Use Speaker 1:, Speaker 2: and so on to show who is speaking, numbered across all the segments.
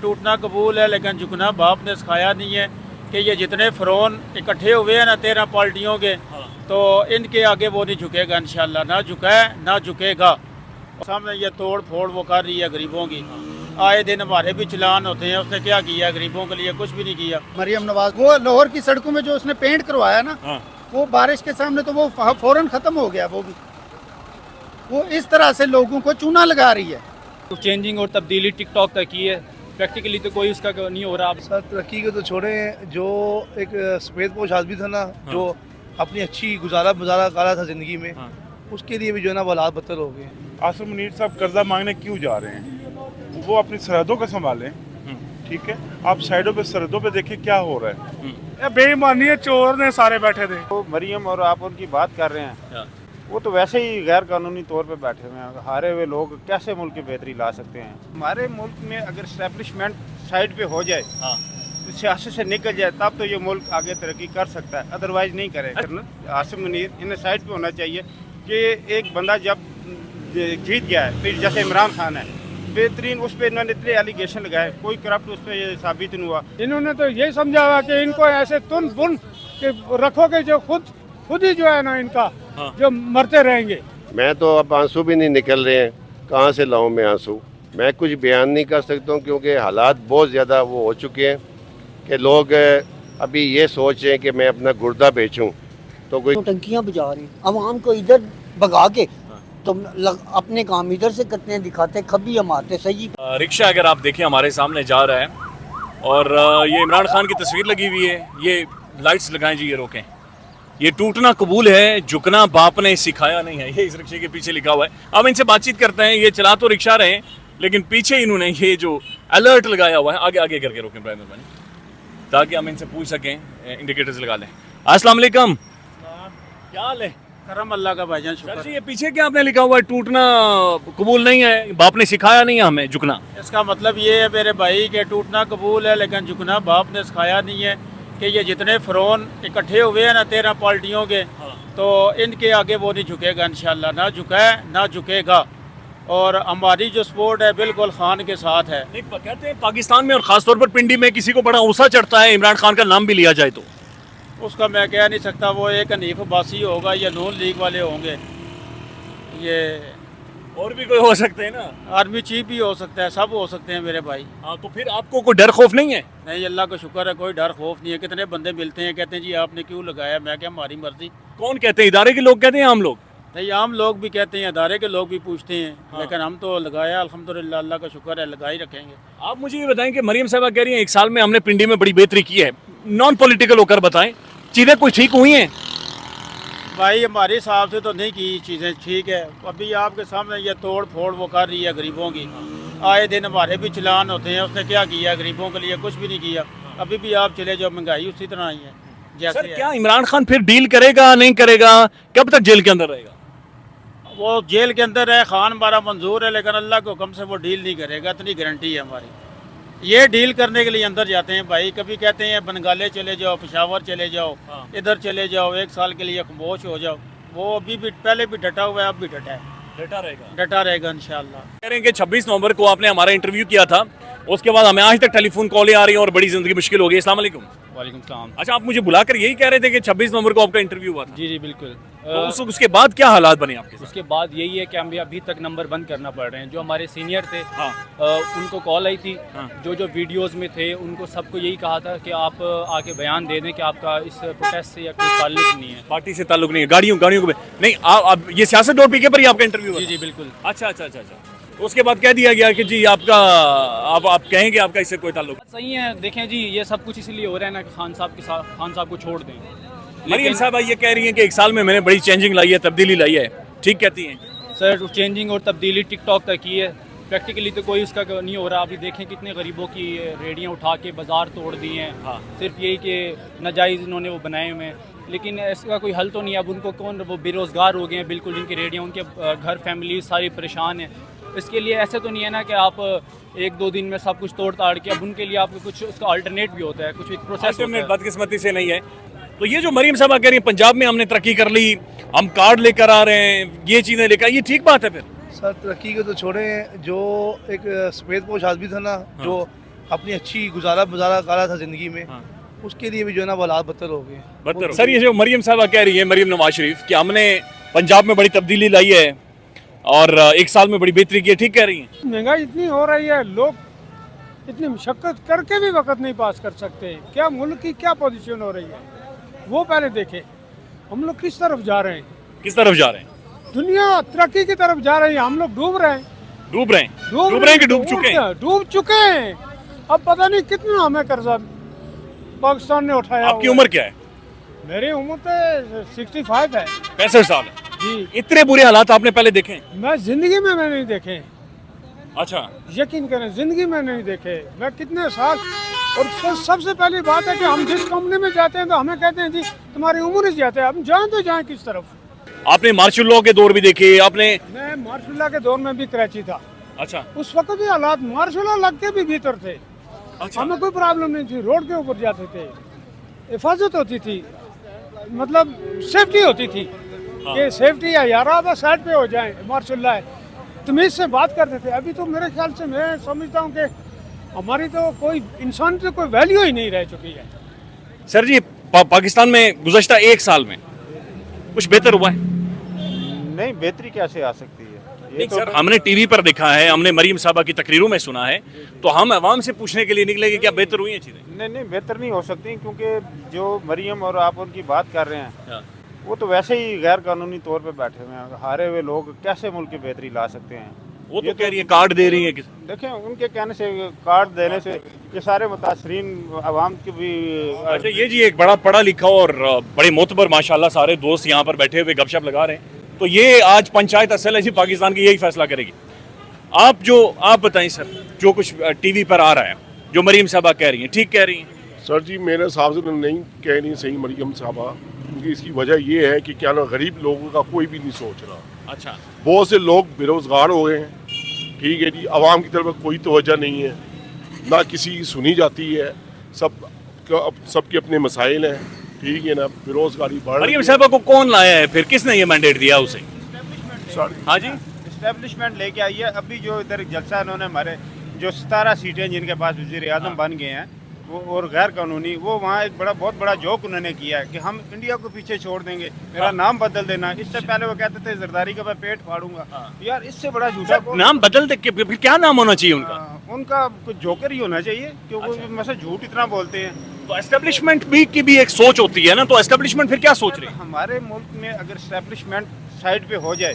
Speaker 1: टूटना कबूल है लेकिन झुकना बाप ने सिखाया नहीं है कि ये जितने फ़िरौन इकट्ठे हुए हैं ना 13 पार्टियों के, तो इनके आगे वो नहीं झुकेगा इंशाल्लाह, ना झुका है ना झुकेगा। सामने ये तोड़ फोड़ वो कर रही है गरीबों की, आए दिन हमारे भी चलान होते हैं। उसने क्या किया गरीबों के लिए? कुछ भी नहीं किया।
Speaker 2: मरियम नवाज वो लाहौर की सड़कों में जो उसने पेंट करवाया ना, वो बारिश के सामने तो वो फौरन खत्म हो गया। वो इस तरह से लोगों को चूना लगा रही है।
Speaker 3: चेंजिंग और तब्दीली टिकटॉक तक की है, प्रैक्टिकली तो कोई उसका नहीं हो रहा।
Speaker 4: सर तरक्की के तो छोड़े, जो एक सफ़ेद पोश आदमी था ना, जो अपनी अच्छी गुजारा कारा था ज़िंदगी में, उसके लिए भी जो है ना वो हालात बदतर हो गए।
Speaker 5: आसिम मुनीर साहब कर्जा मांगने क्यों जा रहे हैं? वो अपनी सरहदों को संभालें, ठीक है। आप साइडों पे सरहदों पे देखें क्या हो रहा है।
Speaker 6: बेईमानी है, चोर ने सारे बैठे थे।
Speaker 7: तो मरियम और आप उनकी बात कर रहे हैं, वो तो वैसे ही गैर कानूनी तौर पे बैठे हुए हैं। हारे हुए लोग कैसे मुल्क की बेहतरी ला सकते हैं? हमारे मुल्क में अगर इस्टेब्लिशमेंट साइड पे हो जाए, तो सियासत से निकल जाए, तब तो ये मुल्क आगे तरक्की कर सकता है, अदरवाइज नहीं करेगा। आसिम मुनीर इन्हें साइड पे होना चाहिए कि एक बंदा जब जीत गया है, फिर जैसे इमरान खान है बेहतरीन, उस पर इन्होंने इतने एलिगेशन लगाए, कोई करप्ट उस पर साबित नहीं हुआ।
Speaker 6: इन्होंने तो यही समझा हुआ कि इनको ऐसे तुन बुन के रखोगे जो खुद ही जो है ना इनका जो मरते रहेंगे।
Speaker 8: मैं तो अब आंसू भी नहीं निकल रहे हैं, कहाँ से लाऊं मैं आंसू? मैं कुछ बयान नहीं कर सकता हूँ क्योंकि हालात बहुत ज़्यादा वो हो चुके हैं कि लोग अभी ये सोच रहे हैं कि मैं अपना गुर्दा बेचूं। तो कोई
Speaker 9: टंकियाँ बजा रही आवाम को इधर भगा के, तो अपने काम इधर से करते हैं, दिखाते खबी हम आते सही।
Speaker 10: रिक्शा अगर आप देखें हमारे सामने जा रहा है और ये इमरान खान की तस्वीर लगी हुई है। ये लाइट्स लगाएं जी, ये रोकें। ये टूटना कबूल है, झुकना बाप ने सिखाया नहीं है, ये इस रिक्शे के पीछे लिखा हुआ है। अब इनसे बातचीत करते हैं। ये चला तो रिक्शा रहे हैं लेकिन पीछे इन्होंने ये जो अलर्ट लगाया हुआ है, आगे आगे करके रोकें प्राइम मेहरबानी, ताकि हम इनसे पूछ सकें। इंडिकेटर्स लगा लें। अस्सलाम वालेकुम, क्या हाल है?
Speaker 1: करम अल्लाह का भाईजान, शुक्र।
Speaker 10: जी ये पीछे क्या आपने लिखा हुआ है? टूटना कबूल नहीं है, बाप ने सिखाया नहीं है हमें झुकना।
Speaker 1: इसका मतलब ये है मेरे भाई कि टूटना कबूल है लेकिन झुकना बाप ने सिखाया नहीं है कि ये जितने फ़िरौन इकट्ठे हुए हैं ना 13 पार्टियों के, तो इनके आगे वो नहीं झुकेगा इंशाल्लाह, ना झुका है ना झुकेगा। और हमारी जो सपोर्ट है बिल्कुल खान के साथ है।
Speaker 10: कहते हैं पाकिस्तान में और ख़ासतौर पर पिंडी में किसी को बड़ा गुस्सा चढ़ता है इमरान खान का नाम भी लिया जाए तो।
Speaker 1: उसका मैं कह नहीं सकता, वो एक हनीफ अब्बासी होगा या नून लीग वाले होंगे, ये
Speaker 10: और भी कोई हो सकते हैं ना,
Speaker 1: आर्मी चीफ भी हो सकता है, सब हो सकते हैं मेरे भाई।
Speaker 10: हाँ, तो फिर आपको कोई डर खौफ नहीं है?
Speaker 1: नहीं, अल्लाह का शुक्र है, कोई डर खौफ नहीं है। कितने बंदे मिलते हैं, कहते हैं जी आपने क्यों लगाया, मैं क्या हमारी मर्जी।
Speaker 10: कौन कहते हैं? इदारे के लोग कहते हैं, आम लोग?
Speaker 1: नहीं, आम लोग भी कहते हैं, इदारे के लोग भी पूछते हैं। लेकिन हम तो लगाया अल्हम्दुलिल्लाह, अल्लाह का शुक्र है, लगा ही रखेंगे।
Speaker 10: आप मुझे ये बताएं कि मरियम साहबा कह रही हैं 1 साल में हमने पिंडी में बड़ी बेहतरी की है, नॉन पॉलिटिकल होकर बताएं, चीज़ें कुछ ठीक हुई हैं?
Speaker 1: भाई हमारे हिसाब से तो नहीं की चीज़ें ठीक है। अभी आपके सामने ये तोड़ फोड़ वो कर रही है गरीबों की, आए दिन हमारे भी चलान होते हैं। उसने क्या किया गरीबों के लिए? कुछ भी नहीं किया। अभी भी आप चले जाओ, महंगाई उसी तरह ही है जैसे
Speaker 10: सर, क्या इमरान खान फिर डील करेगा नहीं करेगा? कब तक जेल के अंदर रहेगा?
Speaker 1: वो जेल के अंदर है, खान हमारा मंजूर है, लेकिन अल्लाह के हुक्म से वो डील नहीं करेगा, इतनी गारंटी है हमारी। ये डील करने के लिए अंदर जाते हैं भाई, कभी कहते हैं बंगाले चले जाओ, पेशावर चले जाओ, इधर चले जाओ, 1 साल के लिए खामोश हो जाओ। वो अभी भी पहले भी डटा हुआ है, अब भी डटा है, डटा रहेगा इंशाल्लाह।
Speaker 10: कह रहे हैं कि 26 नवंबर को आपने हमारा इंटरव्यू किया था, उसके बाद हमें आज तक टेलीफोन कॉलें आ रही हैं और बड़ी जिंदगी मुश्किल हो गई। अस्सलाम वालेकुम।
Speaker 3: वालेकुम सलाम।
Speaker 10: अच्छा, आप मुझे बुलाकर यही कह रहे थे कि 26 नवंबर को आपका इंटरव्यू हुआ था?
Speaker 3: जी जी बिल्कुल।
Speaker 10: तो उसके बाद क्या हालात बने आपके साथ?
Speaker 3: उसके बाद यही है कि हमें अभी तक नंबर बंद करना पड़ रहे हैं। जो हमारे सीनियर थे, उनको कॉल आई थी, जो वीडियोस में थे उनको सबको यही कहा था कि आप आके बयान दे दें कि आपका इस प्रोटेस्ट से या कोई ताल्लुक नहीं है,
Speaker 10: पार्टी से ताल्लुक नहीं है, गाड़ियों को नहीं। आप ये सियासत डॉट पीके पर ही आपका इंटरव्यू हुआ?
Speaker 3: जी जी बिल्कुल।
Speaker 10: अच्छा। उसके बाद कह दिया गया कि जी आपका आप कहेंगे आपका इससे कोई ताल्लुक?
Speaker 3: सही है। देखें जी, ये सब कुछ इसलिए हो रहा है ना कि खान साहब को छोड़ दें।
Speaker 10: मरियम साहब ये कह रही हैं कि 1 साल में मैंने बड़ी चेंजिंग लाई है, तब्दीली लाई है, ठीक कहती हैं?
Speaker 3: सर चेंजिंग और तब्दीली टिकटॉक तक की है, प्रैक्टिकली तो कोई उसका नहीं हो रहा। अभी देखें कितने गरीबों की रेडियाँ उठा के बाजार तोड़ दी हैं। सिर्फ यही कि नाजायज़ इन्होंने वो बनाए हुए हैं, लेकिन इसका कोई हल तो नहीं। अब उनको कौन, वो बेरोज़गार हो गए हैं बिल्कुल, जिनकी रेडियाँ, उनके घर फैमिली सारी परेशान है। इसके लिए ऐसे तो नहीं है ना कि आप 1-2 दिन में सब कुछ तोड़ ताड़ के, अब उनके लिए आपको कुछ उसका अल्टरनेट भी होता है, कुछ एक प्रोसेस होता है।
Speaker 10: बदकिस्मती से नहीं है। तो ये जो मरियम साहब कह रही है पंजाब में हमने तरक्की कर ली, हम कार्ड लेकर आ रहे हैं, ये चीज़ें लेकर, ये ठीक बात है? फिर
Speaker 4: सर तरक्की के तो छोड़े, जो एक सफ़ेद पोश आदमी था ना, जो अपनी अच्छी गुजारा कर रहा था ज़िंदगी में, उसके लिए भी जो है ना वो हालात बदतर हो गए हैं।
Speaker 10: बदतर। सर, ये जो मरियम साहबा कह रही है, मरियम नवाज शरीफ, कि हमने पंजाब में बड़ी तब्दीली लाई है और 1 साल में बड़ी बेहतरी की है, ठीक कह रही हैं?
Speaker 6: महंगाई इतनी हो रही है, लोग इतनी मशक्कत करके भी वक्त नहीं पास कर सकते। क्या मुल्क की क्या पोजीशन हो रही है वो पहले देखें। हम लोग किस तरफ जा रहे हैं?
Speaker 10: किस तरफ जा रहे हैं?
Speaker 6: दुनिया तरक्की की तरफ जा रही है, हम लोग डूब रहे हैं।
Speaker 10: डूब रहे हैं कि डूब चुके हैं?
Speaker 6: डूब चुके हैं। अब पता नहीं कितना हमें कर्जा पाकिस्तान ने उठाया।
Speaker 10: आपकी उम्र क्या है?
Speaker 6: मेरी उम्र तो 65 है।
Speaker 10: 65 साल है
Speaker 6: जी।
Speaker 10: इतने बुरे हालात आपने पहले देखे हैं?
Speaker 6: मैं जिंदगी में मैं नहीं देखे।
Speaker 10: अच्छा,
Speaker 6: यकीन करें, जिंदगी में नहीं देखे। मैं कितने साल, और सबसे पहली बात है कि हम जिस कंपनी में जाते हैं तो हमें कहते हैं जी तुम्हारी उम्र ही जाते हैं, हम जाएं तो जाएं किस तरफ।
Speaker 10: आपने मार्शल लॉ के दौर भी देखे आपने?
Speaker 6: मैं मार्शल लॉ के दौर में भी कराची था।
Speaker 10: अच्छा।
Speaker 6: उस वक्त भी हालात मार्शल लॉ लग के भी भीतर थे।
Speaker 10: अच्छा।
Speaker 6: हमें कोई प्रॉब्लम नहीं थी, रोड के ऊपर जाते थे, हिफाजत होती थी, मतलब सेफ्टी होती थी। ये सेफ्टी है यार, आप साइड पे हो जाएं, मार्शल लॉ है, तमीज से बात करते थे। अभी तो मेरे ख्याल से मैं समझता हूँ कि हमारी तो कोई इंसान की कोई वैल्यू ही नहीं रह चुकी है।
Speaker 10: सर जी, पाकिस्तान में गुज़श्ता 1 साल में कुछ बेहतर हुआ है?
Speaker 7: नहीं, बेहतरी कैसे आ सकती है?
Speaker 10: नहीं सर, हमने टीवी पर देखा है, हमने मरीम साहबा की तकरीरों में सुना है, तो हम अवाम से पूछने के लिए निकले कि क्या बेहतर हुई है चीज़ें?
Speaker 7: नहीं, बेहतर नहीं हो सकती, क्योंकि जो मरियम और आप उनकी बात कर रहे हैं वो तो वैसे ही गैर कानूनी तौर पे बैठे हुए हैं। हारे हुए लोग कैसे मुल्क की बेहतरी ला सकते हैं?
Speaker 10: वो तो कह रही है कार्ड दे रही है।
Speaker 7: देखें, उनके कहने से, कार्ड देने से ये सारे मुतासरीन आवाम की भी।
Speaker 10: अच्छा, ये जी एक बड़ा पढ़ा लिखा और बड़े मोतबर माशाल्लाह सारे दोस्त यहाँ पर बैठे हुए गपशप लगा रहे हैं, तो ये आज पंचायत असल ऐसी पाकिस्तान की यही फैसला करेगी। आप बताएं सर, जो कुछ टीवी पर आ रहा है, जो मरीम साहबा कह रही हैं, ठीक कह रही हैं?
Speaker 11: सर जी, मेरे हिसाब से तो नहीं कह रही सही मरियम साहबा, क्योंकि इसकी वजह ये है कि क्या ना गरीब लोगों का कोई भी नहीं सोच रहा।
Speaker 10: अच्छा।
Speaker 11: बहुत से लोग बेरोजगार हो गए हैं, ठीक है जी, आवाम की तरफ कोई तवज्जो नहीं है, ना किसी की सुनी जाती है, सबके अपने मसाइल हैं, ठीक है ना, बेरोजगारी बढ़।
Speaker 10: मरियम साहबा को कौन लाया है फिर, किसने ये मैंडेट दिया उसे? हाँ जी,
Speaker 7: इस्टेब्लिशमेंट लेके आई है। अभी जो इधर जलसा इन्होंने हमारे जो 17 सीटें जिनके पास वज़ीर-ए-आज़म बन गए हैं वो और गैर कानूनी, वो वहाँ एक बहुत बड़ा जोक उन्होंने किया है कि हम इंडिया को पीछे छोड़ देंगे, मेरा नाम बदल देना। इससे पहले वो कहते थे जरदारी का मैं पेट फाड़ूंगा। यार, इससे बड़ा झूठा
Speaker 10: नाम बदल दे, फिर क्या नाम होना चाहिए उनका?
Speaker 7: उनका कुछ जोकर ही होना चाहिए, क्योंकि मतलब झूठ इतना बोलते हैं।
Speaker 10: तो एस्टेब्लिशमेंट की भी एक सोच होती है ना, तो एस्टेब्लिशमेंट फिर क्या सोच रही है?
Speaker 7: हमारे मुल्क में अगर एस्टेब्लिशमेंट साइड पे हो जाए,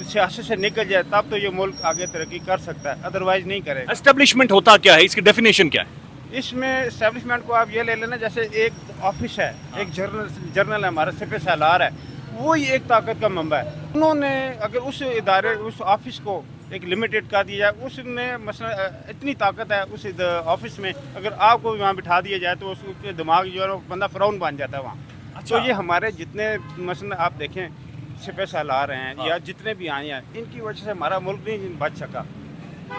Speaker 7: सियासत से निकल जाए, तब तो ये मुल्क आगे तरक्की कर सकता है, अदरवाइज नहीं करेगा।
Speaker 10: एस्टेब्लिशमेंट होता क्या है, इसकी डेफिनेशन क्या है?
Speaker 7: इसमें एस्टेब्लिशमेंट को आप ये ले लेना, जैसे एक ऑफिस है, एक जर्नल है हमारा, सिपह सालार है, वो ही एक ताकत का मंबा है। उन्होंने अगर उस इदारे, उस ऑफिस को एक लिमिटेड कर दिया जाए, उसमें मसला इतनी ताकत है उस ऑफिस में, अगर आपको वहाँ बिठा दिया जाए तो उसके दिमाग जो है वो बंदा फ़िरौन बन जाता है वहाँ। अच्छा। तो ये हमारे जितने मसला आप देखें, सिपह सालार हैं या जितने भी आए हैं, इनकी वजह से हमारा मुल्क नहीं बच सका।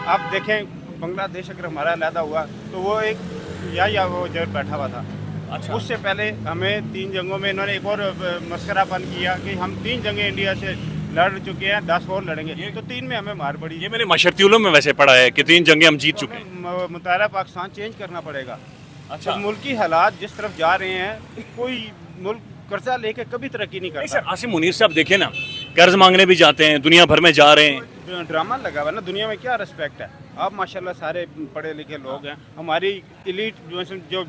Speaker 7: आप देखें, बांग्लादेश अगर हमारा अलहदा हुआ तो वो एक या वो जब बैठा हुआ था। अच्छा। उससे पहले हमें 3 जंगों में इन्होंने एक और मस्करापन किया कि हम 3 जंगें इंडिया से लड़ चुके हैं, 10 और लड़ेंगे, तो 3 में हमें मार पड़ी।
Speaker 10: ये मैंने मशरतीउलों में वैसे पढ़ा है कि 3 जंगें हम जीत चुके हैं।
Speaker 7: मुतारा पाकिस्तान चेंज करना पड़ेगा। अच्छा। तो मुल्की हालात जिस तरफ जा रहे हैं, कोई मुल्क कर्जा लेके कभी तरक्की नहीं करता।
Speaker 10: आसिम मुनीर साहब देखे ना, कर्ज मांगने भी जाते हैं, दुनिया भर में जा रहे हैं।
Speaker 7: ड्रामा लगा हुआ ना, दुनिया में क्या रिस्पेक्ट है? आप माशाल्लाह सारे पढ़े लिखे लोग हैं, हमारी एलीट जो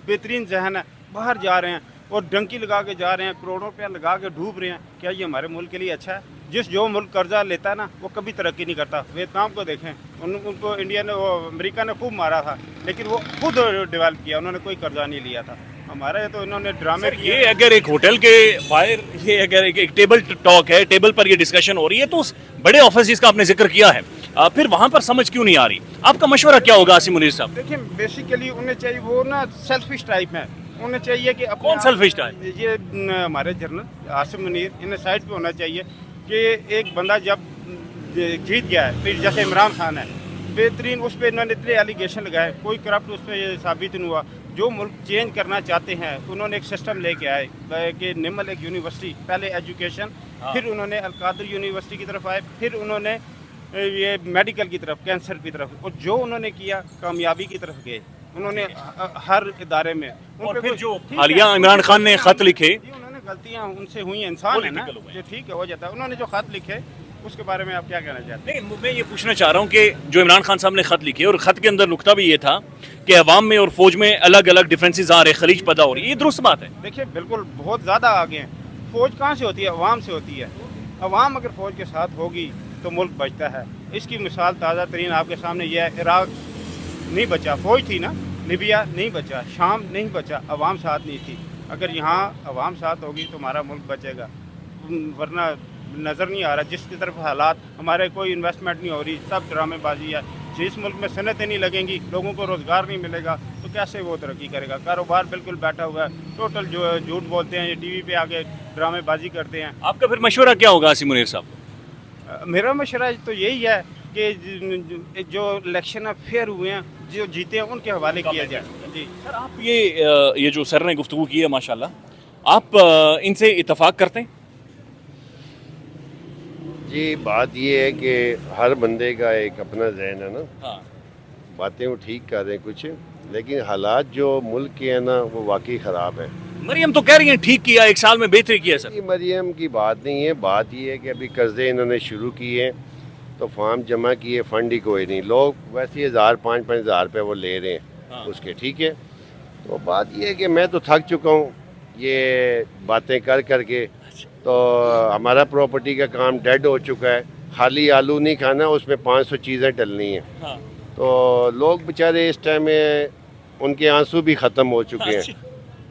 Speaker 7: बेहतरीन जहन है, बाहर जा रहे हैं और डंकी लगा के जा रहे हैं, करोड़ों रुपया लगा के डूब रहे हैं। क्या ये हमारे मुल्क के लिए अच्छा है? जो मुल्क कर्जा लेता है ना, वो कभी तरक्की नहीं करता। वियतनाम को देखें, उनको इंडिया ने, अमेरिका ने खूब मारा था, लेकिन वो खुद डेवलप किया, उन्होंने कोई कर्जा नहीं लिया था। हमारे तो इन्होंने ड्रामे किए।
Speaker 10: ये अगर एक होटल के बाहर, ये अगर एक टेबल टॉक है, टेबल पर ये डिस्कशन हो रही है, तो उस बड़े ऑफिस जिसका आपने जिक्र किया है, फिर वहाँ पर समझ क्यों नहीं आ रही? आपका मशवरा क्या होगा आसिम मुनीर साहब?
Speaker 7: देखिए, बेसिकली उन्हें चाहिए, वो ना सेल्फिश टाइप है, उन्हें चाहिए कि
Speaker 10: कौन सेल्फिश टाइप?
Speaker 7: ये हमारे जनरल आसिम मुनीर, इन्हें साइड पे होना चाहिए कि एक बंदा जब जीत गया है, फिर जैसे इमरान खान है, बेहतरीन, उस पर इन्होंने इतने एलिगेशन लगाए, कोई करप्ट उस पर साबित नहीं हुआ। जो मुल्क चेंज करना चाहते हैं, उन्होंने एक सिस्टम लेके आए कि निमल एक यूनिवर्सिटी, पहले एजुकेशन, फिर उन्होंने अलकादर यूनिवर्सिटी की तरफ आए, फिर उन्होंने ये मेडिकल की तरफ, कैंसर की तरफ, और जो उन्होंने किया कामयाबी की तरफ गए उन्होंने हर इदारे में।
Speaker 10: और फिर जो हालिया इमरान खान ने खत लिखे,
Speaker 7: उन्होंने गलतियां उनसे हुई, इंसान है ना, जो ठीक है हो जाता है। उन्होंने जो खत लिखे उसके बारे में आप क्या कहना चाहते हैं?
Speaker 10: नहीं, मैं ये पूछना चाह रहा हूँ कि जो इमरान खान साहब ने खत लिखे और खत के अंदर नुकता भी ये था कि अवाम में और फौज में अलग अलग डिफरेंसेस आ रहे, खलीज पैदा हो रही है, ये दुरुस्त बात है?
Speaker 7: देखिए बिल्कुल बहुत ज़्यादा आगे हैं। फौज कहाँ से होती है? अवाम से होती है। अवाम अगर फौज के साथ होगी तो मुल्क बचता है। इसकी मिसाल ताज़ा तरीन आपके सामने यह है, इराक नहीं बचा, फौज थी ना, लीबिया नहीं बचा, शाम नहीं बचा, अवाम साथ नहीं थी। अगर यहाँ अवाम साथ होगी तो हमारा मुल्क बचेगा, वरना नज़र नहीं आ रहा जिसकी तरफ हालात, हमारे कोई इन्वेस्टमेंट नहीं हो रही, सब ड्रामेबाजी है। जिस मुल्क में सनतें नहीं लगेंगी, लोगों को रोज़गार नहीं मिलेगा, तो कैसे वो तरक्की करेगा? कारोबार बिल्कुल बैठा हुआ है, टोटल जो झूठ बोलते हैं, ये टीवी पे आके ड्रामेबाजी करते हैं।
Speaker 10: आपका फिर मशवरा क्या होगा आसिम मुनीर साहब?
Speaker 7: मेरा मशवरा तो यही है कि जो इलेक्शन है फेयर हुए हैं, जो जीते हैं उनके हवाले किया जाए। जी
Speaker 10: सर, आप ये जो सर ने गुफ्तगू की है माशाल्लाह, आप इनसे इत्तफाक करते हैं?
Speaker 8: जी बात ये है कि हर बंदे का एक अपना जहन है ना।
Speaker 10: हाँ।
Speaker 8: बातें वो ठीक कर रहे हैं कुछ, लेकिन हालात जो मुल्क के हैं ना वो वाकई ख़राब है।
Speaker 10: मरियम तो कह रही हैं ठीक किया, 1 साल में बेहतरी की है सर।
Speaker 8: ये मरियम की बात नहीं है, बात ये है कि अभी कर्जे इन्होंने शुरू किए तो फार्म जमा किए, फंड ही कोई नहीं, लोग वैसे 1000-5-5 हज़ार रुपये वो ले रहे हैं। हाँ। उसके ठीक है। तो बात ये है कि मैं तो थक चुका हूँ ये बातें कर करके। तो हमारा प्रॉपर्टी का काम डेड हो चुका है, खाली आलू नहीं खाना, उसमें 500 चीज़ें डलनी हैं। हाँ। तो लोग बेचारे इस टाइम में उनके आंसू भी ख़त्म हो चुके हैं।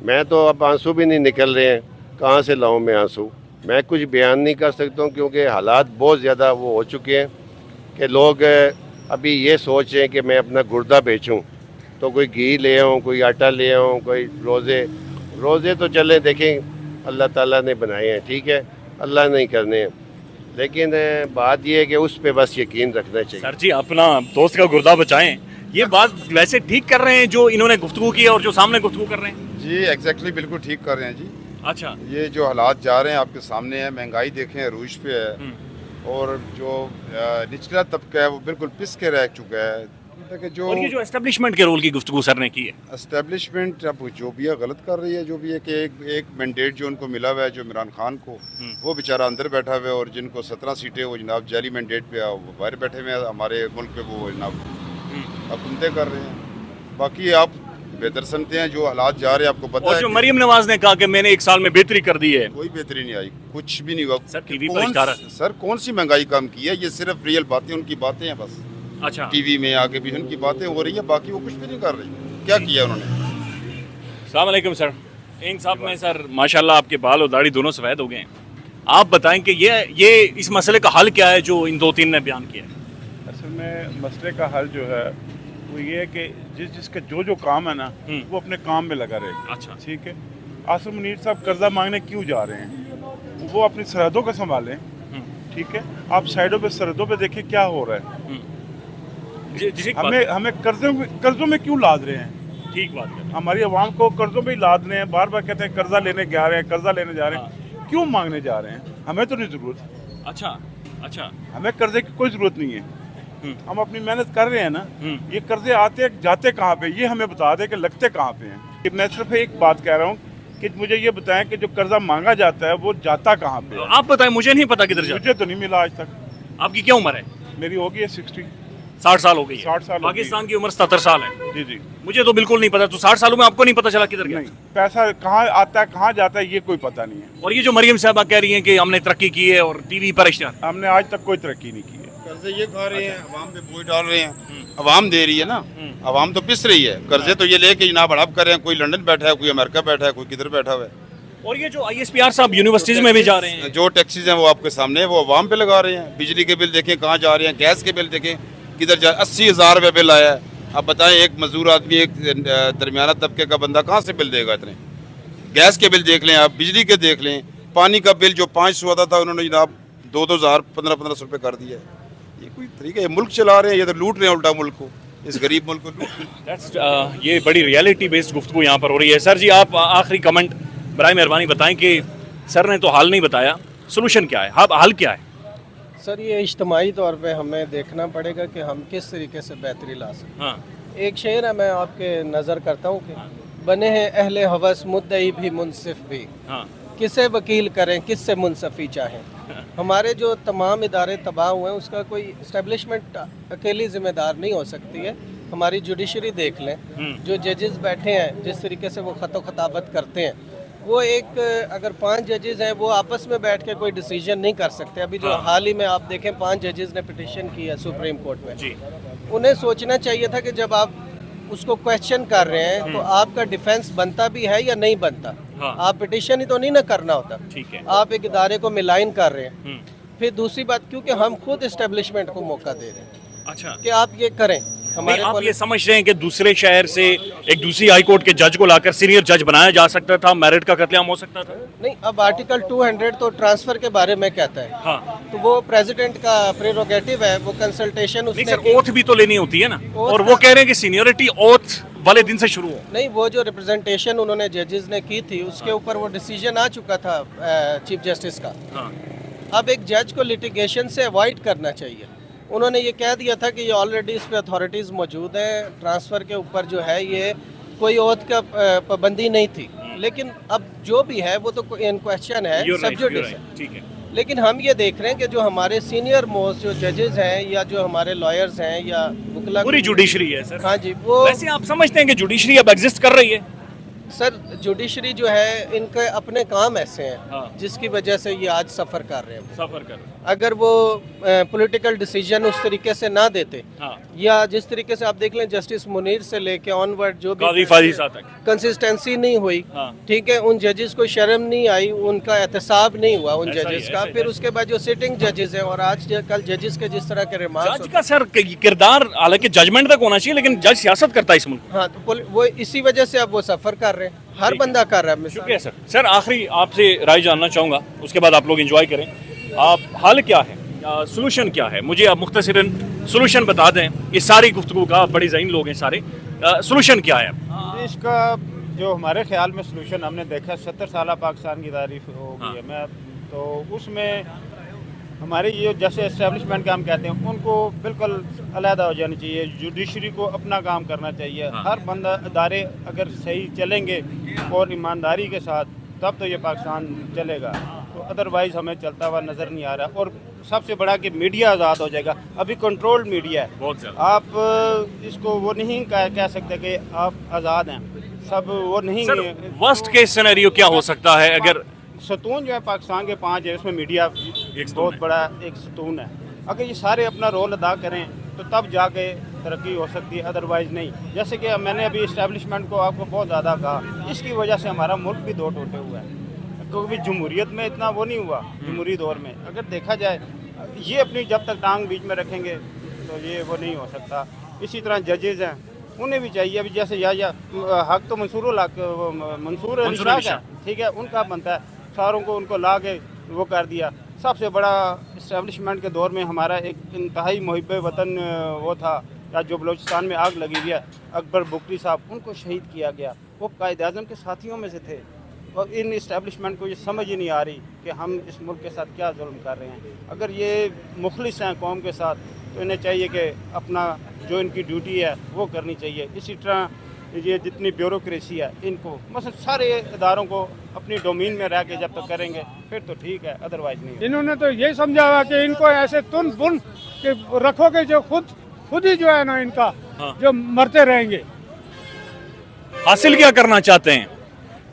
Speaker 8: मैं तो अब आंसू भी नहीं निकल रहे हैं, कहाँ से लाऊं मैं आंसू? मैं कुछ बयान नहीं कर सकता हूँ क्योंकि हालात बहुत ज़्यादा वो हो चुके हैं कि लोग अभी ये सोच रहे हैं कि मैं अपना गुर्दा बेचूं, तो कोई घी ले आऊँ, कोई आटा ले आऊँ, कोई रोज़े तो चले देखें अल्लाह ताला ने बनाए हैं, ठीक है, अल्लाह नहीं करने हैं, लेकिन बात ये है कि उस पे बस यकीन रखना चाहिए।
Speaker 10: सर जी अपना दोस्त का गुर्दा बचाएं, ये बात वैसे ठीक कर रहे हैं जो इन्होंने गुफ्तगू की है और जो सामने गुफ्तगू कर रहे हैं?
Speaker 12: जी एग्जैक्टली बिल्कुल ठीक कर रहे हैं जी।
Speaker 10: अच्छा,
Speaker 12: ये जो हालात जा रहे हैं आपके सामने है, महंगाई देखें अरूज पे है, और जो निचला तबका है वो बिल्कुल पिस के रह चुका है।
Speaker 10: और ये जो एस्टेब्लिशमेंट के रोल की गुफ्तगू सर ने की है,
Speaker 12: एस्टेब्लिशमेंट अब जो भी है गलत कर रही है, जो भी है कि एक मैंडेट जो उनको मिला हुआ है जो इमरान खान को, वो बेचारा अंदर बैठा हुआ है, और जिनको 17 सीटें वो जनाब जाली मैंडेट पे वो बाहर बैठे हुए हैं हमारे मुल्क पे, वो जनाब हुकूमतें कर रहे हैं। बाकी आप बेहतर समझते हैं जो हालात जा रहे हैं, आपको पता है।
Speaker 10: जो मरियम नवाज ने कहा कि मैंने 1 साल में बेहतरी कर दी है,
Speaker 12: कोई बेहतरी नहीं आई, कुछ भी नहीं हुआ।
Speaker 10: सर टीवी पर इशारा,
Speaker 12: सर कौन सी महंगाई कम की है? ये सिर्फ रियल बातें, उनकी बातें हैं बस।
Speaker 10: अच्छा,
Speaker 12: टीवी में आके भी उनकी बातें हो रही है, बाकी वो कुछ भी नहीं कर रही। क्या किया उन्होंने?
Speaker 10: अस्सलाम वालेकुम सर। इन साहब में सर माशाल्लाह आपके बाल और दाढ़ी दोनों सफ़ेद हो गए हैं, आप बताएं कि ये इस मसले का हल क्या है जो इन 2-3 ने बयान किया है?
Speaker 5: असल में मसले का हल जो है वो ये है कि जिसका जो काम है ना वो अपने काम में लगा रहे।
Speaker 10: अच्छा,
Speaker 5: ठीक है। आसिम मुनीर साहब कर्जा मांगने क्यों जा रहे हैं? वो अपनी सरहदों को संभालें, ठीक है। आप साइडों पे सरहदों पे देखें क्या हो रहा है। हमें कर्जों में क्यों लाद रहे हैं?
Speaker 10: ठीक बात है।
Speaker 5: हमारी आवाम को कर्जों में ही लाद रहे हैं, बार बार कहते हैं कर्जा लेने जा रहे हैं, कर्जा लेने जा रहे हैं। क्यों मांगने जा रहे हैं? हमें तो नहीं जरूरत।
Speaker 10: अच्छा,
Speaker 5: हमें कर्जे की कोई जरूरत नहीं है, हम अपनी मेहनत कर रहे हैं ना। ये कर्जे आते जाते कहाँ पे, ये हमें बता दें कि लगते कहाँ पे हैं। मैं सिर्फ एक बात कह रहा हूँ कि मुझे ये बताएं कि जो कर्जा मांगा जाता है वो जाता कहाँ पे?
Speaker 10: आप बताएं, मुझे नहीं पता किधर जाता।
Speaker 5: मुझे तो नहीं मिला आज तक।
Speaker 10: आपकी क्या उम्र है?
Speaker 5: मेरी होगी
Speaker 10: 60 साल हो गई है।
Speaker 5: 60 साल।
Speaker 10: पाकिस्तान की उम्र 77 साल है।
Speaker 5: जी जी,
Speaker 10: मुझे तो बिल्कुल नहीं पता। तो 60 सालों में आपको नहीं पता चला किधर गया?
Speaker 5: नहीं, पैसा कहाँ आता है कहाँ जाता है ये कोई पता नहीं है।
Speaker 10: और ये जो मरियम साहबा कह रही हैं कि हमने तरक्की की है और टीवी पर इश्तिहार,
Speaker 5: हमने आज तक कोई तरक्की नहीं की है।
Speaker 12: कर्जे ये खा रहे हैं, अवाम पे बोझ डाल रहे हैं, अवाम दे रही है ना, अवाम तो पिस रही है। कर्जे तो ये लेके जनाब हड़प कर रहे हैं, कोई लंदन बैठा है, कोई अमेरिका बैठा है, कोई किधर बैठा हुआ है।
Speaker 10: और ये जो ISPR साहब यूनिवर्सिटीज में भी जा रहे हैं,
Speaker 12: जो टैक्सीज हैं वो आपके सामने है, वो अवाम पे लगा रहे हैं। बिजली के बिल देखें कहाँ जा रहे हैं, गैस के बिल देखें किधर जा, 80,000 रुपये बिल आया है। अब बताएं एक मजदूर आदमी, एक दरमियाना तबके का बंदा कहाँ से बिल देगा इतने? गैस के बिल देख लें आप, बिजली के देख लें, पानी का बिल जो 500 आता था उन्होंने जनाब 2,000 1500 रुपये कर दिया है। ये कोई तरीका है? मुल्क चला रहे हैं, ये तो लूट रहे हैं उल्टा मुल्क को, इस गरीब मुल्क को लूट।
Speaker 10: ये बड़ी रियलिटी बेस्ड गुफ्तगू यहाँ पर हो रही है। सर जी आप आखिरी कमेंट बराए मेहरबानी बताएं कि सर ने तो हल नहीं बताया, सोल्यूशन क्या है, हल क्या है?
Speaker 13: सर ये इज्तमाही तौर पे हमें देखना पड़ेगा कि हम किस तरीके से बेहतरी ला सकते हैं। एक शेर है, मैं आपके नज़र करता हूँ कि बने हैं अहले हवस मुद्दई भी मुनसिफ भी, किसे वकील करें किससे मुनसफ़ी चाहें। हमारे जो तमाम इदारे तबाह हुए हैं उसका कोई इस्टेब्लिशमेंट अकेली ज़िम्मेदार नहीं हो सकती है। हमारी जुडिशरी देख लें, जो जजेस बैठे हैं जिस तरीके से वो ख़तो खताबत करते हैं, वो एक अगर 5 जजेस हैं वो आपस में बैठ के कोई डिसीजन नहीं कर सकते। अभी जो हाल ही में आप देखें 5 जजेस ने पिटिशन की है सुप्रीम कोर्ट में, उन्हें सोचना चाहिए था कि जब आप उसको क्वेश्चन कर रहे हैं तो आपका डिफेंस बनता भी है या नहीं बनता। आप पिटिशन ही तो नहीं ना करना होता, ठीक है, आप एक इदारे को मिलाइन कर रहे हैं। फिर दूसरी बात, क्योंकि हम खुद इस्टेब्लिशमेंट को मौका दे रहे हैं, अच्छा, कि आप ये करें। हमारे
Speaker 10: आप ये समझ रहे हैं कि दूसरे शहर से एक दूसरी हाई कोर्ट के जज को लाकर सीनियर जज बनाया जा सकता था, मेरिट का कत्लेआम हो सकता था?
Speaker 13: नहीं, अब आर्टिकल 200 तो ट्रांसफर के बारे में कहता है, तो वो प्रेसिडेंट का प्रेरोगेटिव है, वो कंसल्टेशन उसने
Speaker 10: ओथ भी तो लेनी होती है ना, और वो कह रहे हैं कि सीनियरिटी ओथ वाले दिन से शुरू हो।
Speaker 13: नहीं, वो जो रिप्रेजेंटेशन उन्होंने जजेस ने की थी उसके ऊपर वो डिसीजन आ चुका था चीफ जस्टिस का। अब एक जज को लिटिगेशन से अवॉइड करना चाहिए। उन्होंने ये कह दिया था कि ये ऑलरेडी इस पे अथॉरिटीज़ मौजूद हैं, ट्रांसफ़र के ऊपर जो है ये कोई ओथ का पाबंदी नहीं थी। लेकिन अब जो भी है वो तो इन क्वेश्चन है, सब्जुडिस है, ठीक है। लेकिन हम ये देख रहे हैं कि जो हमारे सीनियर मोस्ट जो जजेस हैं या जो हमारे लॉयर्स हैं या वकील,
Speaker 10: पूरी जुडिशरी है सर।
Speaker 13: हाँ जी, वो
Speaker 10: वैसे आप समझते हैं कि जुडिशरी अब एग्जिस्ट कर रही है?
Speaker 13: सर जुडिशरी जो है इनके अपने काम ऐसे हैं जिसकी वजह से ये आज सफ़र कर रहे हैं। अगर वो पॉलिटिकल डिसीजन उस तरीके से ना देते, या जिस तरीके से आप देख लें जस्टिस मुनीर से लेके ऑनवर्ड जो भी कंसिस्टेंसी नहीं हुई, ठीक है, उन जजेस को शर्म नहीं आई, उनका एहतसाब नहीं हुआ उन जजेस का। फिर उसके बाद जो सिटिंग जजेस हैं और आज कल जजेस के जिस तरह के रिमार्क्स,
Speaker 10: जज का सर किरदार हालांकि जजमेंट तक होना चाहिए, लेकिन जज सियासत करता है इस मुल्क।
Speaker 13: हाँ, तो वो इसी वजह से अब वो सफ़र कर रहे हैं, हर बंदा कर रहा है।
Speaker 10: शुक्रिया सर। सर आखिरी आपसे राय जानना चाहूँगा, उसके बाद आप लोग एंजॉय करें। आप हल क्या है, सोल्यूशन क्या है, मुझे आप मुख्तसरन सोल्यूशन बता दें। ये सारी गुफ्तगू का बड़ी ज़हीन लोग हैं सारे, सोल्यूशन क्या है
Speaker 7: इसका? जो हमारे ख्याल में सोल्यूशन हमने देखा 70 साल पाकिस्तान की तारीफ हो गई है, मैं तो उसमें हमारी ये जैसे एस्टेब्लिशमेंट का हम कहते हैं उनको बिल्कुल अलहदा हो जानी चाहिए। जुडिशरी को अपना काम करना चाहिए। हर बंदा इदारे अगर सही चलेंगे और ईमानदारी के साथ, तब तो ये पाकिस्तान चलेगा, तो अदरवाइज़ हमें चलता हुआ नज़र नहीं आ रहा। और सबसे बड़ा कि मीडिया आज़ाद हो जाएगा। अभी कंट्रोल्ड मीडिया है, बहुत ज़्यादा। आप इसको वो नहीं कह सकते कि आप आज़ाद हैं, सब वो नहीं।
Speaker 10: वर्स्ट केस सिनेरियो क्या हो सकता है? अगर
Speaker 7: सतून जो है पाकिस्तान के 5 है, उसमें मीडिया एक बहुत बड़ा एक सतून है। अगर ये सारे अपना रोल अदा करें तो तब जाके तरक्की हो सकती है, अदरवाइज़ नहीं। जैसे कि मैंने अभी इस्टेब्लिशमेंट को आपको बहुत ज़्यादा कहा, इसकी वजह से हमारा मुल्क भी दो टूटे हुआ है, क्योंकि जमहूरियत में इतना वो नहीं हुआ। जमहूरी दौर में अगर देखा जाए, ये अपनी जब तक टांग बीच में रखेंगे तो ये वो नहीं हो सकता। इसी तरह जजेज़ हैं, उन्हें भी चाहिए। अभी जैसे या हक तो मंसूर अली शाह है, ठीक है, उनका बनता है, सारों को उनको ला के वो कर दिया। सबसे बड़ा इस्टेब्लिशमेंट के दौर में हमारा एक इंतहाई मुहिब वतन वो था, या जो बलूचिस्तान में आग लगी हुई है, अकबर बुकरी साहब, उनको शहीद किया गया। वो कायद आज़म के साथियों में से थे। और इन इस्टेब्लिशमेंट को ये समझ ही नहीं आ रही कि हम इस मुल्क के साथ क्या जुल्म कर रहे हैं। अगर ये मुखलिस हैं कौम के साथ, तो इन्हें चाहिए कि अपना जो इनकी ड्यूटी है वो करनी चाहिए। इसी तरह ये जितनी ब्यूरोक्रेसी है, इनको मतलब सारे इदारों को अपनी डोमेन में रह के जब तक करेंगे फिर तो ठीक है, अदरवाइज नहीं।
Speaker 6: इन्होंने तो यही समझा हुआ कि इनको ऐसे तुन बुन के रखोगे जो खुद ही जो है ना इनका जो मरते रहेंगे।
Speaker 10: हासिल क्या करना चाहते हैं?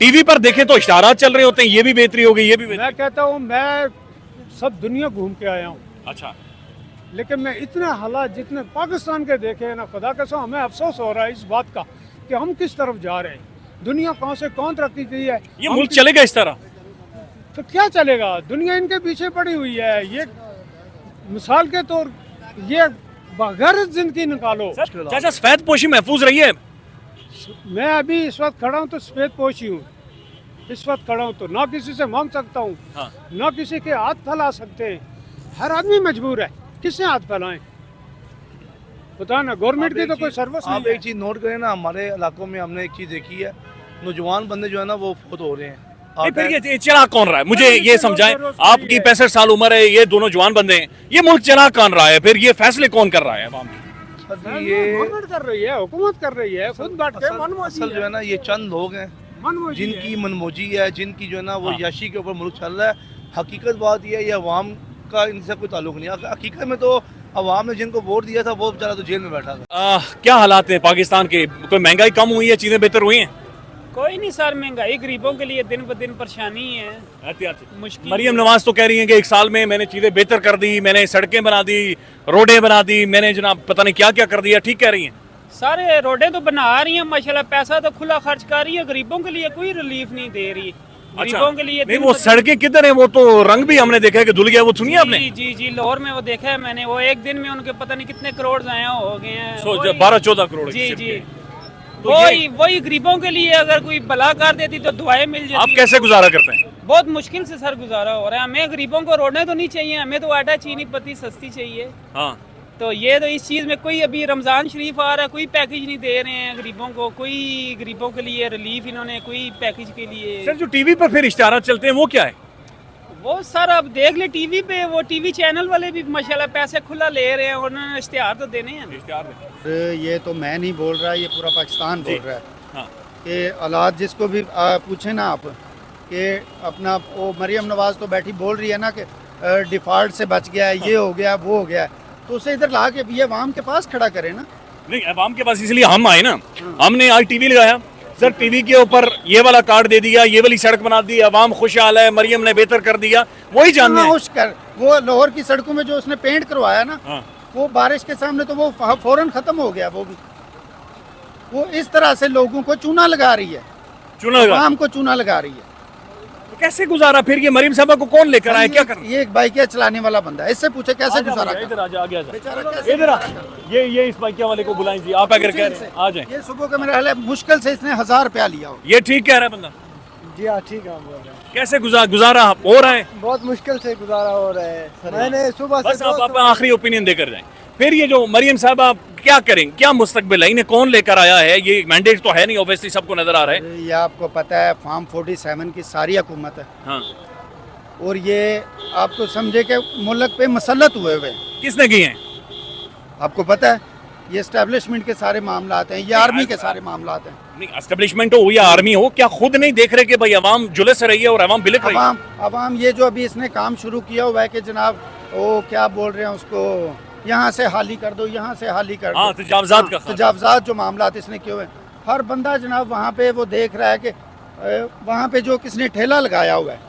Speaker 10: टीवी पर देखे तो इशारात चल रहे होते हैं, ये भी बेहतरी हो गई, ये भी बेहतरी।
Speaker 6: मैं कहता हूँ मैं सब दुनिया घूम के आया हूँ,
Speaker 10: अच्छा,
Speaker 6: लेकिन मैं इतने हालात जितने पाकिस्तान के देखे हैं ना, खुदा कसम हमें अफसोस हो रहा है इस बात का कि हम किस तरफ जा रहे हैं। दुनिया कहाँ से कौन तरक्की की है,
Speaker 10: ये मुल्क चलेगा इस तरह
Speaker 6: तो क्या चलेगा? दुनिया इनके पीछे पड़ी हुई है। ये मिसाल के तौर ये बगैर जिंदगी निकालो।
Speaker 10: चाचा सफेद पोशी महफूज रही है?
Speaker 6: मैं अभी इस वक्त खड़ा हूँ तो सफेद पोशी हूँ, इस वक्त खड़ा हूँ तो ना किसी से मांग सकता हूँ, ना किसी के हाथ फैला सकते हैं। हर आदमी मजबूर है, किससे हाथ फैलाएं? पता ना, गवर्नमेंट की तो कोई सर्विस नहीं।
Speaker 4: आप एक चीज़ नोट करें ना, हमारे इलाकों में हमने एक चीज़ देखी है, नौजवान बंदे जो है ना वो फौत हो रहे हैं।
Speaker 10: नहीं, फिर ये चला कौन रहा है? मुझे ये समझाएं, आपकी 65 साल उम्र है, ये दोनों जवान बंदे हैं, ये मुल्क चला कौन रहा है? फिर ये फैसले कौन कर रहा है अवाम के?
Speaker 4: ये
Speaker 6: गवर्नमेंट कर रही है, हुकूमत कर रही है, खुद बैठ के
Speaker 4: असल जो है ना, ये चंद लोग हैं जिनकी मनमोजी है, जिनकी जो है ना वो यशी के ऊपर मुल्क चल रहा है। हकीकत बात ये है, ये अवाम का इनसे कोई ताल्लुक नहीं है। हकीकत में तो अवाम ने जिनको वोट दिया था वो बेचारा तो जेल में बैठा था।
Speaker 10: क्या हालात हैं पाकिस्तान के? कोई महंगाई कम हुई है, चीजें बेहतर हुई हैं?
Speaker 3: कोई नहीं सर, महंगाई गरीबों के लिए दिन ब दिन परेशानी है, मुश्किल।
Speaker 10: मरियम नवाज तो कह रही हैं कि 1 साल में मैंने चीजें बेहतर कर दी, मैंने सड़कें बना दी, रोडें बना दी, मैंने जनाब पता नहीं क्या क्या कर दिया। ठीक कह रही हैं?
Speaker 3: सारे रोडें तो बना रही हैं माशाल्लाह, पैसा तो खुला खर्च कर रही है, गरीबों के लिए कोई रिलीफ नहीं दे रही। गरीबों के लिए
Speaker 10: नहीं, वो सड़कें किधर है? वो तो रंग भी हमने देखा है कि धुल गया, वो सुनिए आपने?
Speaker 3: जी जी, लाहौर में वो देखा है मैंने, वो एक दिन में उनके पता नहीं कितने करोड़ ज़ाया हो गए हैं।
Speaker 10: 12-14 करोड़।
Speaker 3: जी जी, वही गरीबों के लिए अगर कोई भला कर देती तो दुआएं मिल जाती।
Speaker 10: आप कैसे गुजारा करते हैं?
Speaker 3: बहुत मुश्किल से सर गुजारा हो रहा है। हमें गरीबों को रोडने तो नहीं चाहिए, हमें तो आटा चीनी पत्ती सस्ती चाहिए।
Speaker 10: हाँ,
Speaker 3: तो ये तो इस चीज़ में कोई, अभी रमज़ान शरीफ आ रहा है, कोई पैकेज नहीं दे रहे हैं गरीबों को, कोई गरीबों के लिए रिलीफ इन्होंने कोई पैकेज के लिए।
Speaker 10: सर जो टीवी पर फिर इश्तिहारात चलते हैं वो क्या है?
Speaker 3: वो सर अब देख ले टीवी पे, वो टीवी चैनल वाले भी माशाल्लाह पैसे खुला ले रहे हैं, उन्होंने इश्तिहार तो देने हैं।
Speaker 2: ये तो मैं नहीं बोल रहा, ये पूरा पाकिस्तान बोल रहा है।
Speaker 10: हाँ।
Speaker 2: कि औलाद जिसको भी पूछे ना आप कि अपना, वो मरियम नवाज तो बैठी बोल रही है ना कि डिफॉल्ट से बच गया है, ये हो गया, वो हो गया, तो उसे इधर ला के ये अवाम के पास खड़ा करे ना।
Speaker 10: नहीं, अवाम के पास इसलिए हम आए ना, हमने आज टीवी लगाया सर, टीवी के ऊपर ये वाला कार्ड दे दिया, ये वाली सड़क बना दी, अवाम खुशहाल है, मरियम ने बेहतर कर दिया, वही जानना है।
Speaker 2: खुश कर, वो लाहौर की सड़कों में जो उसने पेंट करवाया ना, वो बारिश के सामने तो वो फौरन खत्म हो गया। वो इस तरह से लोगों को चूना लगा रही है, अवाम को चूना लगा रही है।
Speaker 10: तो कैसे गुजारा फिर? ये मरियम साहबा को कौन लेकर आया? क्या कर?
Speaker 2: ये एक बाइकिया चलाने वाला बंदा है, इससे पूछे कैसे गुजारा।
Speaker 10: इधर आ जा, आगे आ जा, इधर आ। ये इस बाइकिया वाले को बुलाएं जी, आप अगर कह रहे हैं आ जाएं।
Speaker 2: ये सुबह का मेरा हाल है, मुश्किल से इसने 1000 रुपया लिया हो।
Speaker 10: ये ठीक कह रहा है बंदा?
Speaker 13: जी हाँ, ठीक है।
Speaker 10: कैसे गुजारा हो रहा है?
Speaker 13: बहुत मुश्किल से गुजारा हो रहा है। मैंने सुबह से
Speaker 10: बस आप अपना आखिरी ओपिनियन देकर जाएं। फिर ये जो मरियम साहब आप क्या करें, क्या मुस्तकबिल है? इन्हें कौन लेकर आया है? ये मैंडेट तो है नहीं, ऑब्वियसली सबको नजर आ रहा है।
Speaker 2: ये आपको पता है, फार्म 47 की सारी हुकूमत है।
Speaker 10: हाँ।
Speaker 2: और ये आपको समझे कि मुल्क पे मसलत हुए हुए।
Speaker 10: किसने किए हैं?
Speaker 2: आपको पता है, ये एस्टेब्लिशमेंट के सारे मामलात हैं, ये आर्मी के सारे मामलात हैं।
Speaker 10: नहीं, एस्टेब्लिशमेंट हो या आर्मी हो, क्या खुद नहीं देख रहे कि भाई अवाम जुलस रही है और अवाम बिलक रही है?
Speaker 2: अवाम ये जो अभी इसने काम शुरू किया हुआ है कि जनाब वो क्या बोल रहे हैं उसको, यहाँ से हाली कर दो, यहाँ से हाली कर दो, तजावजात जो मामलात इसने किए हुए हैं, हर बंदा जनाब वहाँ पे वो देख रहा है कि वहाँ पे जो किसने ठेला लगाया हुआ है,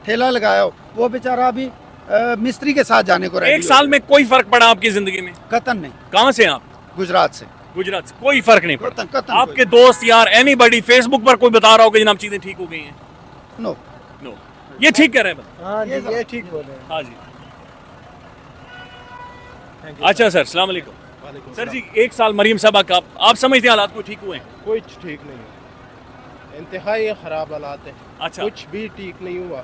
Speaker 2: ठेला लगाया हो, वो बेचारा अभी मिस्त्री के साथ जाने को रेडी।
Speaker 10: 1 साल में कोई फर्क पड़ा आपकी जिंदगी में?
Speaker 2: कतन नहीं।
Speaker 10: कहाँ से आप?
Speaker 2: गुजरात से।
Speaker 10: गुजरात से कोई फर्क नहीं पड़ा?
Speaker 2: कतन
Speaker 10: आपके दोस्त यार एनीबॉडी फेसबुक पर कोई बता रहा हो कि जनाब चीजें ठीक हो गई हैं?
Speaker 2: नो,
Speaker 10: ये ठीक कह रहे हैं?
Speaker 13: हाँ जी, ये ठीक बोल रहे हैं।
Speaker 10: हाँ जी। अच्छा सर, अस्सलाम वालेकुम। सर जी, 1 साल मरियम साहबा का आप समझते हैं हालात को ठीक हुए हैं?
Speaker 13: कुछ ठीक नहीं है, इंतहाई खराब हालात है।
Speaker 10: अच्छा।
Speaker 13: कुछ भी ठीक नहीं हुआ,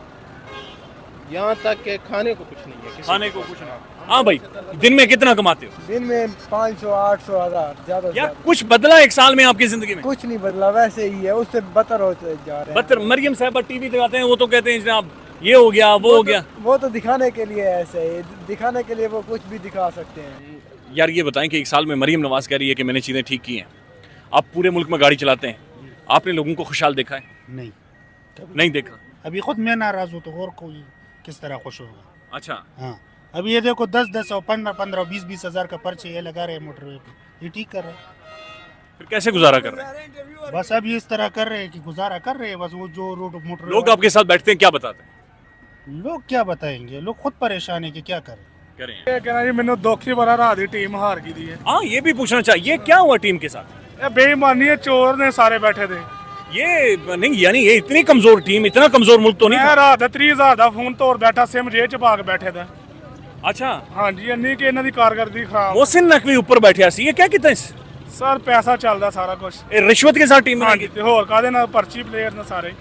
Speaker 13: यहाँ तक के खाने को कुछ नहीं है।
Speaker 10: खाने को कुछ नहीं। हाँ भाई, दिन में कितना कमाते हो?
Speaker 13: दिन में 500, 800, 1000 ज्यादा।
Speaker 10: या कुछ बदला 1 साल में आपकी जिंदगी में?
Speaker 13: कुछ नहीं बदला, वैसे ही है, उससे बदतर होते जा रहे हैं।
Speaker 10: बदतर? मरियम साहबा टीवी दिखाते हैं, वो तो कहते हैं जनाब ये हो गया, वो हो गया।
Speaker 13: वो तो दिखाने के लिए ऐसे ही, दिखाने के लिए वो कुछ भी दिखा सकते हैं।
Speaker 10: यार ये बताएं कि 1 साल में मरियम नवाज कह रही है कि मैंने चीजें ठीक की हैं, आप पूरे मुल्क में गाड़ी चलाते हैं, आपने लोगों को खुशहाल देखा है? नहीं देखा।
Speaker 6: अभी खुद मैं नाराज हूँ तो और कोई किस तरह खुश होगा?
Speaker 10: अच्छा।
Speaker 6: हाँ, अभी ये देखो 10-10 और 15-15 और 20-20 हज़ार का पर्चे ये लगा रहे हैं मोटरवे पे, ये ठीक कर रहे हैं।
Speaker 10: फिर कैसे गुजारा कर रहे हैं?
Speaker 6: बस अब ये इस तरह कर रहे हैं कि गुजारा कर रहे हैं, बस वो जो रोड मोटर।
Speaker 10: लोग आपके साथ बैठते हैं, क्या बताते हैं?
Speaker 6: लोग क्या बताएंगे, लोग खुद परेशान है कि क्या करें।
Speaker 10: कहना
Speaker 6: जी मैंने दोखी बना रहा दी टीम हार की दी है।
Speaker 10: हाँ, ये भी पूछना चाहिए, क्या हुआ टीम के साथ?
Speaker 6: बेईमानी है, चोर ने सारे बैठे थे।
Speaker 10: ये नहीं, यानी ये इतनी कमजोर टीम, इतना कमजोर मुल्क तो नहीं था।
Speaker 6: रात 30,000 का फोन तोड़ बैठा, सिम जेब च पा के बैठे थे।
Speaker 10: अच्छा।
Speaker 6: हाँ जी, इन्नी कि इन्हां दी कारकरदगी खराब।
Speaker 10: मोहसिन नकवी ऊपर बैठा सी, ये क्या किया इस?
Speaker 6: सर पैसा चलदा सारा कुछ,
Speaker 10: रिश्वत के साथ टीम
Speaker 6: बनाई थी। होर कादे ना पर्ची प्लेयर ने सारे।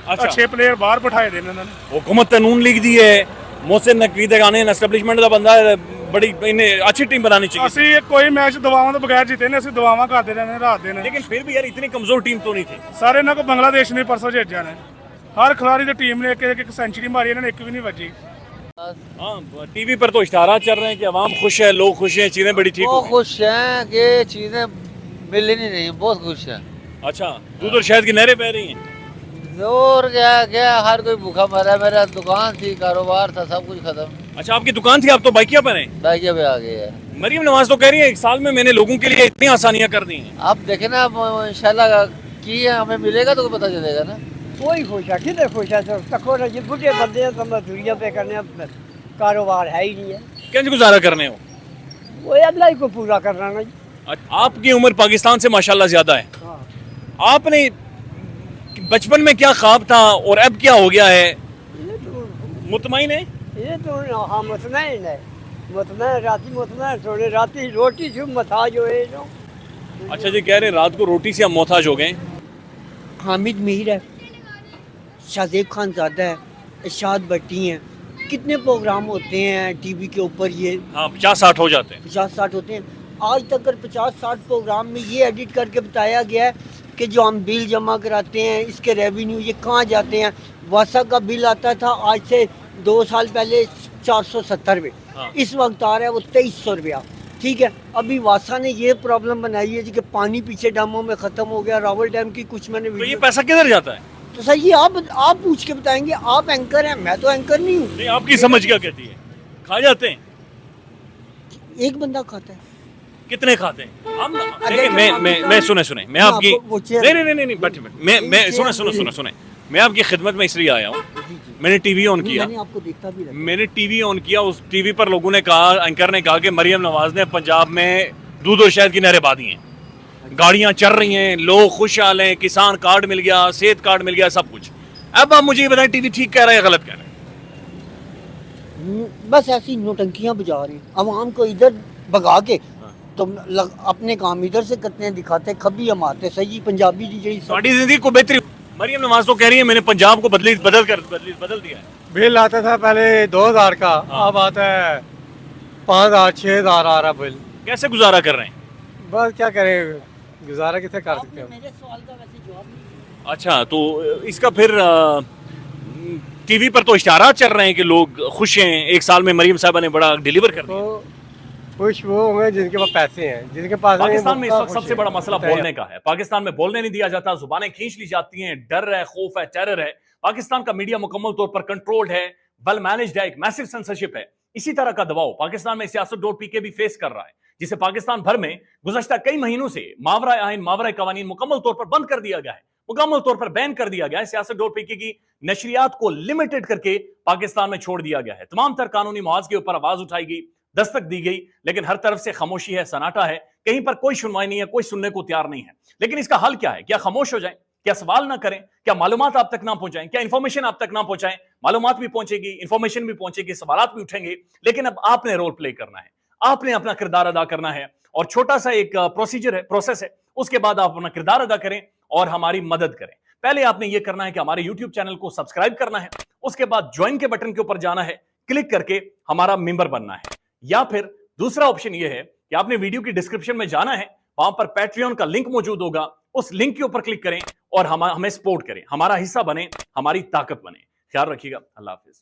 Speaker 6: अच्छा। अच्छे प्लेयर बाहर बिठाए दे इन्होंने।
Speaker 10: हुकूमत कानून लिख दी है, मोहसिन नकवी दे गाने एस्टैब्लिशमेंट का बंदा है, बड़ी इन्हें अच्छी टीम बनानी चाहिए।
Speaker 6: ਅਸੀਂ कोई मैच दवावां तो बगैर जीते ने, ਅਸੀਂ दवावां करते रहने रात दिन।
Speaker 10: लेकिन फिर भी यार इतनी कमजोर टीम तो नहीं थी।
Speaker 6: सारे ना को बांग्लादेश ने परसों भेजा ने। हर खिलाड़ी की टीम ने एक सेंचुरी मारी, इन्होंने एक भी नहीं बची।
Speaker 10: हाँ, टीवी पर तो इश्तारा चल रहे हैं कि अवाम खुश है, लोग खुश हैं, चीजें बड़ी ठीक हो
Speaker 9: बहुत खुश हैं कि चीज़ें मिल ही नहीं, बहुत खुश हैं।
Speaker 10: अच्छा, दूध और शहद की नहरें बह रही हैं।
Speaker 9: और क्या हर कोई भूखा मरा, मेरा दुकान थी, कारोबार था, सब कुछ खत्म।
Speaker 10: अच्छा, आपकी दुकान थी, आप तो बाइकिया पर हैं।
Speaker 9: बाइकिया पे आ गए हैं।
Speaker 10: मरियम नवाज तो कह रही है 1 साल में मैंने लोगों के लिए इतनी आसानियां कर दी हैं।
Speaker 9: आप देखे ना, इंशाल्लाह की हमें मिलेगा तो पता चलेगा ना।
Speaker 14: कोई खुश है, किधर खुश है? तको जी बुढ़े बंदे हैं तो मजदूरियां पे करने, कारोबार है ही नहीं है।
Speaker 10: कैसे गुजारा करने हो?
Speaker 14: वो अल्लाह ही को पूरा करना ना जी।
Speaker 10: आपकी उम्र पाकिस्तान से माशाल्लाह ज्यादा है। आपने बचपन में क्या ख्वाब था और अब क्या हो गया है? मुतमईन है?
Speaker 14: ये तो हाँ मुतमईन है, मुतमईन राती मुतमईन थोड़े राती रोटी से मथाज हुए जो।
Speaker 10: अच्छा जी, कह रहे हैं रात को रोटी से हम मोहताज हो गए।
Speaker 9: हामिद मीर है, शाहजेब खान ज़ादा है, इरशाद भट्टी हैं, कितने प्रोग्राम होते हैं टीवी के ऊपर, ये
Speaker 10: हाँ 50-60 हो जाते हैं।
Speaker 9: 50-60 होते हैं। आज तक अगर 50-60 प्रोग्राम में ये एडिट करके बताया गया है कि जो हम बिल जमा कराते हैं, इसके रेवेन्यू ये कहाँ जाते हैं। वासा का बिल आता था आज से 2 साल पहले 470 रुपये, इस वक्त आ रहा है वो 2300 रुपया। ठीक है, अभी वासा ने ये प्रॉब्लम बनाई है कि पानी पीछे डैमों में ख़त्म हो गया, रावल डैम की कुछ मैंने
Speaker 10: तो ये पैसा किधर जाता है?
Speaker 9: तो सर ये आप पूछ के बताएंगे, आप एंकर हैं, मैं तो एंकर नहीं हूँ।
Speaker 10: नहीं, आपकी समझ क्या कहती है? खा जाते हैं?
Speaker 9: एक बंदा खाता है,
Speaker 10: कितने खाते हैं? हम देखिए, मैं सुने मैं आपकी नहीं मैं सुने मैं आपकी खिदमत में इसलिए आया हूँ। मैंने टीवी ऑन किया,
Speaker 9: आपको देखता भी
Speaker 10: मैंने टीवी ऑन किया, उस टीवी पर लोगों ने कहा, एंकर ने कहा कि मरियम नवाज ने पंजाब में दूध और शहद की नहरें बहा दी हैं, गाड़ियां चल रही हैं, लोग खुशहाल हैं, किसान कार्ड मिल गया, सेहत कार्ड मिल गया, सब कुछ। अब आप मुझे ये बताएं, टीवी ठीक कह रहा है या गलत कह रहा है?
Speaker 9: बस ऐसी नौटंकियां बजा रही हैं अवाम को, इधर भगा के तो अपने काम इधर से करते हैं, दिखाते खबी हम आते सही पंजाबी दी जी
Speaker 10: जिंदगी को बेहतरी। मरियम नवाज तो कह रही है मैंने पंजाब को बदल दिया है।
Speaker 13: बिल आता था पहले 2000 का, अब आता है 5000 6000 आ रहा बिल।
Speaker 10: कैसे गुजारा कर रहे हैं?
Speaker 13: बस क्या करें, गुजारा किसे कर सकते हैं।
Speaker 9: मेरे सवाल का वैसे जवाब नहीं।
Speaker 10: अच्छा, तो इसका फिर टीवी पर तो इशारा चल रहे हैं कि लोग खुश हैं, 1 साल में मरियम साहबा ने बड़ा डिलीवर कर दिया।
Speaker 13: खुश वो होंगे जिनके पास पैसे हैं, जिनके पास
Speaker 10: पाकिस्तान में इस वक्त सबसे बड़ा मसला बोलने का है। पाकिस्तान में बोलने नहीं दिया जाता, जुबानें खींच ली जाती हैं, डर है, खौफ है, टेरर है। पाकिस्तान का मीडिया मुकम्मल तौर पर कंट्रोल्ड है, वेल मैनेज्ड है, एक मैसिव सेंसरशिप है। इसी तरह का दबाव पाकिस्तान में सियासत.pk भी फेस कर रहा है, जिसे पाकिस्तान भर में गुज़श्ता कई महीनों से मावरा आइन, मावरा कवानीन मुकम्मल तौर पर बंद कर दिया गया है, मुकम्मल तौर पर बैन कर दिया गया है। सियासत.pk की नशरियात को लिमिटेड करके पाकिस्तान में छोड़ दिया गया है। तमाम तर कानूनी मुआवजे के ऊपर आवाज उठाई गई, दस्तक दी गई, लेकिन हर तरफ से खामोशी है, सन्नाटा है, कहीं पर कोई सुनवाई नहीं है, कोई सुनने को तैयार नहीं है। लेकिन इसका हल क्या है? क्या खामोश हो जाएं? क्या सवाल ना करें? क्या मालूमात आप तक ना पहुंचाएं? क्या इंफॉर्मेशन आप तक ना पहुंचाएं? मालूमात भी पहुंचेगी, इंफॉर्मेशन भी पहुंचेगी, सवालात भी उठेंगे, लेकिन अब आपने रोल प्ले करना है, आपने अपना किरदार अदा करना है। और छोटा सा एक प्रोसीजर है, प्रोसेस है, उसके बाद आप अपना किरदार अदा करें और हमारी मदद करें। पहले आपने ये करना है कि हमारे यूट्यूब चैनल को सब्सक्राइब करना है, उसके बाद ज्वाइन के बटन के ऊपर जाना है, क्लिक करके हमारा मेंबर बनना है। या फिर दूसरा ऑप्शन यह है कि आपने वीडियो की डिस्क्रिप्शन में जाना है, वहां पर पैट्रियन का लिंक मौजूद होगा, उस लिंक के ऊपर क्लिक करें और हमें सपोर्ट करें, हमारा हिस्सा बने, हमारी ताकत बने। ख्याल रखिएगा। अल्लाह हाफिज।